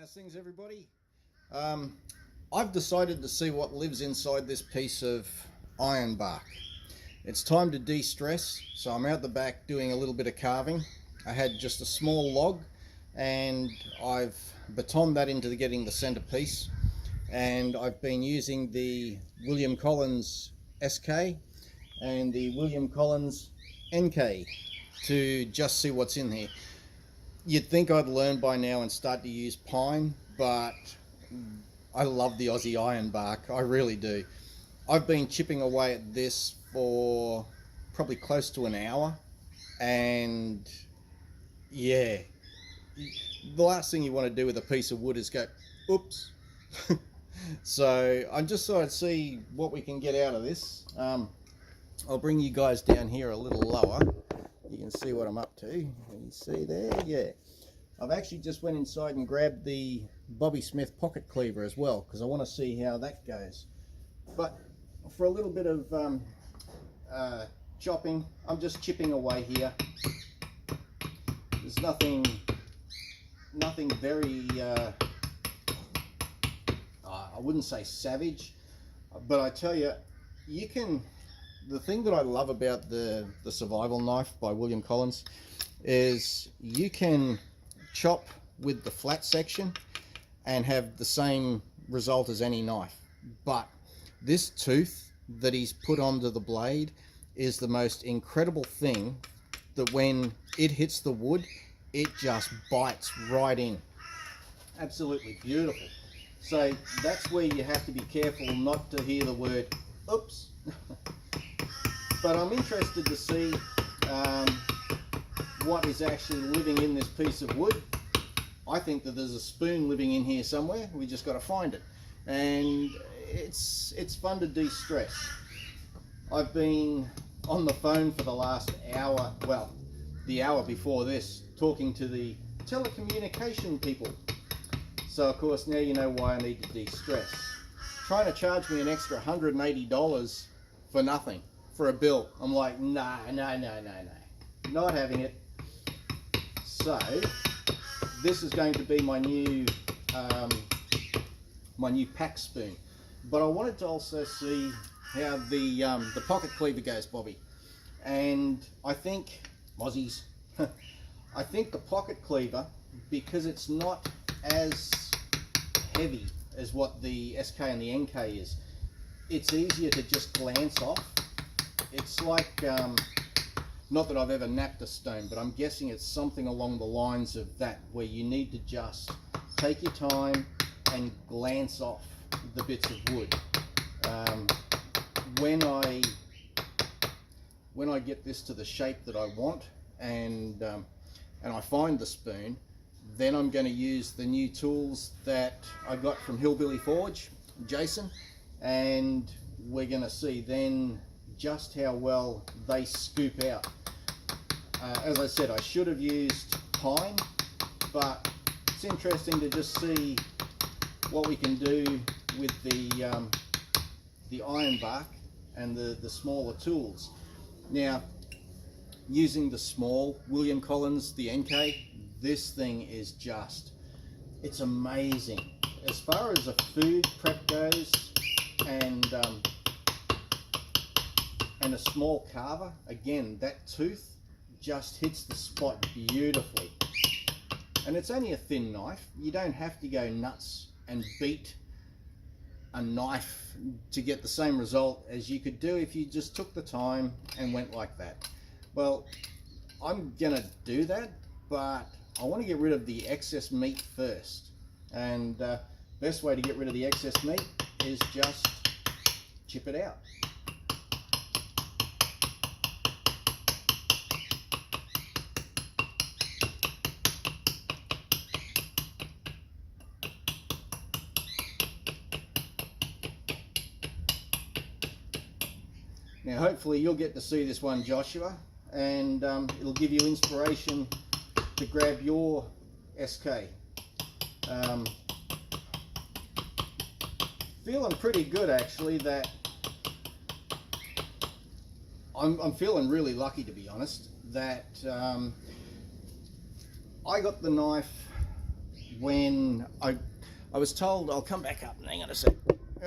How's things, everybody? I've decided to see what lives inside this piece of iron bark. It's time to de-stress, so I'm out the back doing a little bit of carving. I had just a small log and I've batoned that into getting the centerpiece, and I've been using the William Collins SK and the William Collins NK to just see what's in here. You'd think I'd learn by now and start to use pine, but I love the Aussie iron bark. I really do. I've been chipping away at this for probably close to an hour, and yeah, the last thing you want to do with a piece of wood is go, oops. So I just thought I'd see what we can get out of this. I'll bring you guys down here a little lower. You can see what I'm up to. You see there? Yeah. I've actually just went inside and grabbed the Bobby Smith pocket cleaver as well, because I want to see how that goes. But for a little bit of chopping, I'm just chipping away here. There's nothing very, I wouldn't say savage, but I tell you, you can. The thing that I love about the survival knife by William Collins is you can chop with the flat section and have the same result as any knife. But this tooth that he's put onto the blade is the most incredible thing, that when it hits the wood, it just bites right in. Absolutely beautiful. So that's where you have to be careful not to hear the word oops. But I'm interested to see what is actually living in this piece of wood. I think that there's a spoon living in here somewhere. We just got to find it, and it's fun to de-stress. I've been on the phone for the last hour, well, the hour before this, talking to the telecommunication people. So of course now you know why I need to de-stress. Trying to charge me an extra $180 for nothing, for a bill. I'm like, no, not having it. So this is going to be my new pack spoon. But I wanted to also see how the pocket cleaver goes, Bobby. And I think Aussies, I think the pocket cleaver, because it's not as heavy as what the SK and the NK is, it's easier to just glance off. It's like, not that I've ever napped a stone, but I'm guessing it's something along the lines of that, where you need to just take your time and glance off the bits of wood. When I get this to the shape that I want, and I find the spoon, then I'm going to use the new tools that I got from Hillbilly Forge, Jason, and we're going to see then just how well they scoop out. As I said, I should have used pine, but it's interesting to just see what we can do with the iron bark and the smaller tools. Now, using the small William Collins, the NK, this thing is just, it's amazing. As far as a food prep goes, and a small carver, again, that tooth just hits the spot beautifully. And it's only a thin knife. You don't have to go nuts and beat a knife to get the same result as you could do if you just took the time and went like that. Well, I'm gonna do that, but I want to get rid of the excess meat first. And best way to get rid of the excess meat is just chip it out. Now hopefully you'll get to see this one, Joshua, and it'll give you inspiration to grab your SK. Feeling pretty good actually, that I'm feeling really lucky, to be honest, that I got the knife when I was told, I'll come back up, hang on a sec.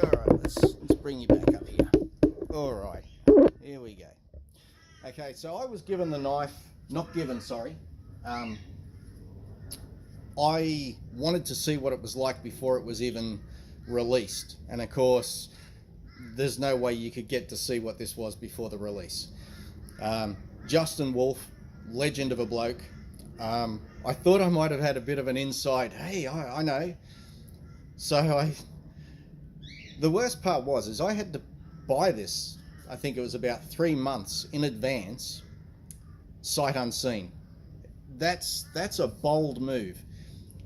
All right, let's bring you back up here. All right, here we go. Okay, so I was given the knife, not given, sorry. I wanted to see what it was like before it was even released. And of course, there's no way you could get to see what this was before the release. Justin Wolfe, legend of a bloke. I thought I might have had a bit of an insight. Hey, I know. So the worst part is I had to buy this, I think it was about 3 months in advance, sight unseen. That's a bold move.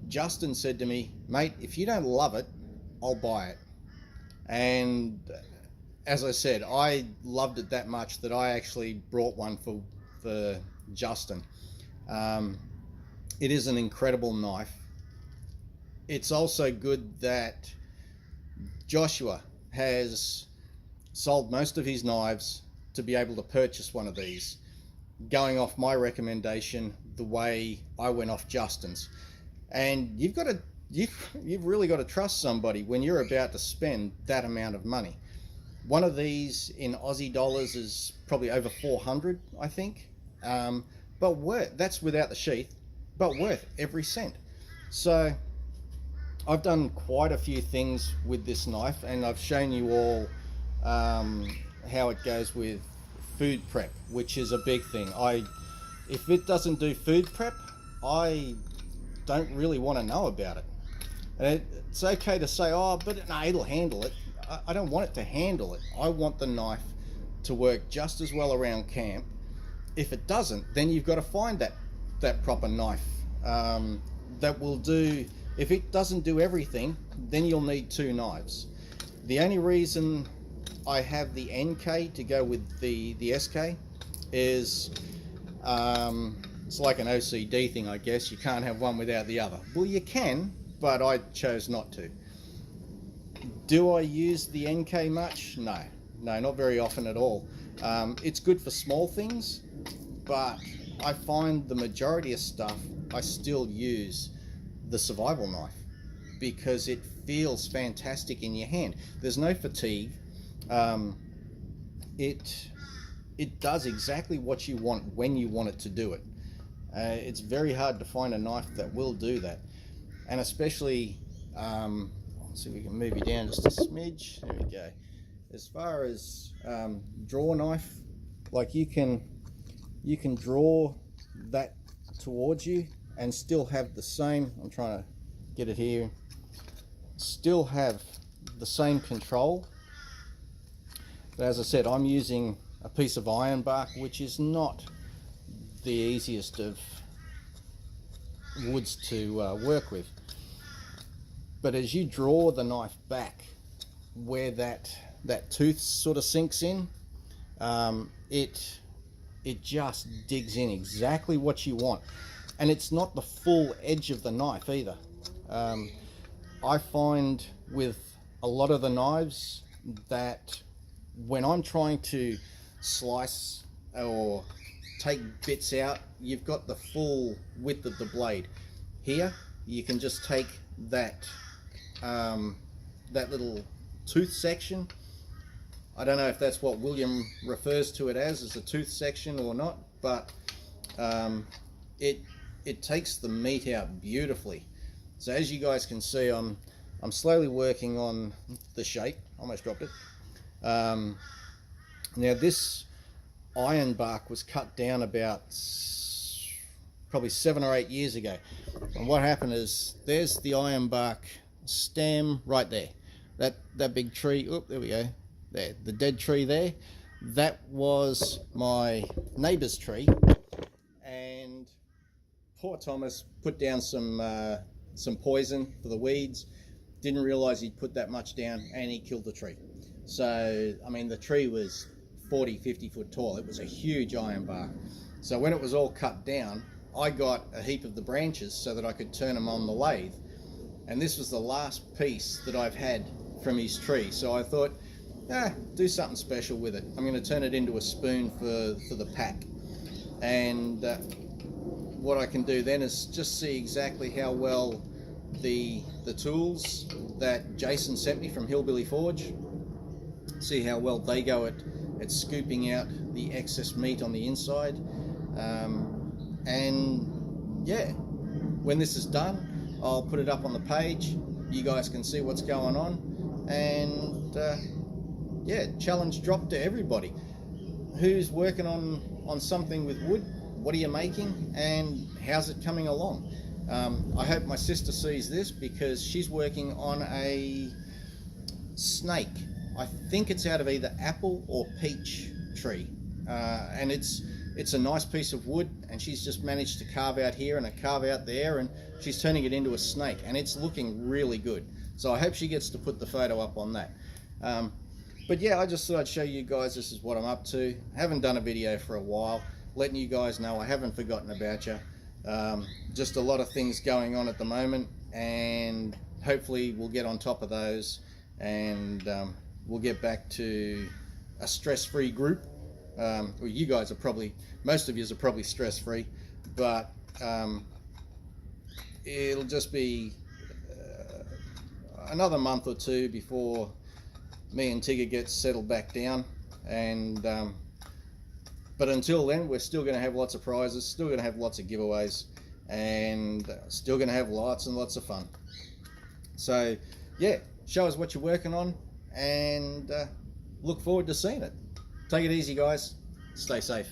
Justin said to me, mate, if you don't love it, I'll buy it. And as I said, I loved it that much that I actually brought one for Justin. It is an incredible knife. It's also good that Joshua has sold most of his knives to be able to purchase one of these, going off my recommendation the way I went off Justin's. And you've really got to trust somebody when you're about to spend that amount of money. One of these in Aussie dollars is probably over 400, I think. But that's without the sheath, but worth every cent. So I've done quite a few things with this knife, and I've shown you all how it goes with food prep, which is a big thing. If it doesn't do food prep, I don't really want to know about it. And it's okay to say, oh, but no, it'll handle it. I don't want it to handle it. I want the knife to work just as well around camp. If it doesn't, then you've got to find that proper knife that will do. If it doesn't do everything, then you'll need 2 knives. The only reason I have the NK to go with the SK is it's like an OCD thing, I guess. You can't have one without the other. Well, you can, but I chose not to. Do I use the NK much? No, not very often at all. It's good for small things, but I find the majority of stuff I still use the survival knife because it feels fantastic in your hand. There's no fatigue. It does exactly what you want when you want it to do it. It's very hard to find a knife that will do that, and especially let's see if we can move you down just a smidge. There we go. As far as draw knife, like you can draw that towards you and still have the same, I'm trying to get it here, still have the same control. But as I said, I'm using a piece of iron bark, which is not the easiest of woods to work with. But as you draw the knife back where that tooth sort of sinks in, it just digs in exactly what you want. And it's not the full edge of the knife either. I find with a lot of the knives that when I'm trying to slice or take bits out, you've got the full width of the blade. Here, you can just take that little tooth section. I don't know if that's what William refers to it as a tooth section or not, but it takes the meat out beautifully. So as you guys can see, I'm slowly working on the shape. Almost dropped it. Now this iron bark was cut down about probably 7 or 8 years ago, and what happened is there's the iron bark stem right there, that big tree. Oh, there we go. There, the dead tree there, that was my neighbor's tree, and poor Thomas put down some poison for the weeds, didn't realize he'd put that much down, and he killed the tree. So I mean, the tree was 40-50 foot tall. It was a huge iron bark. So when it was all cut down, I got a heap of the branches so that I could turn them on the lathe, and this was the last piece that I've had from his tree. So I thought, do something special with it. I'm going to turn it into a spoon for the pack. And what I can do then is just see exactly how well the tools that Jason sent me from Hillbilly Forge. See how well they go at scooping out the excess meat on the inside. And yeah, when this is done, I'll put it up on the page. You guys can see what's going on. And yeah, challenge drop to everybody. Who's working on something with wood? What are you making, and how's it coming along? I hope my sister sees this, because she's working on a snake. I think it's out of either apple or peach tree, and it's a nice piece of wood, and she's just managed to carve out here and a carve out there, and she's turning it into a snake, and it's looking really good. So I hope she gets to put the photo up on that. But yeah, I just thought I'd show you guys this is what I'm up to. I haven't done a video for a while, letting you guys know I haven't forgotten about you. Just a lot of things going on at the moment, and hopefully we'll get on top of those, and we'll get back to a stress-free group. Well, you guys are probably, most of you are probably stress-free, but it'll just be another month or two before me and Tigger get settled back down, and but until then, we're still going to have lots of prizes, still going to have lots of giveaways, and still going to have lots and lots of fun. So yeah, show us what you're working on, and look forward to seeing it. Take it easy, guys. Stay safe.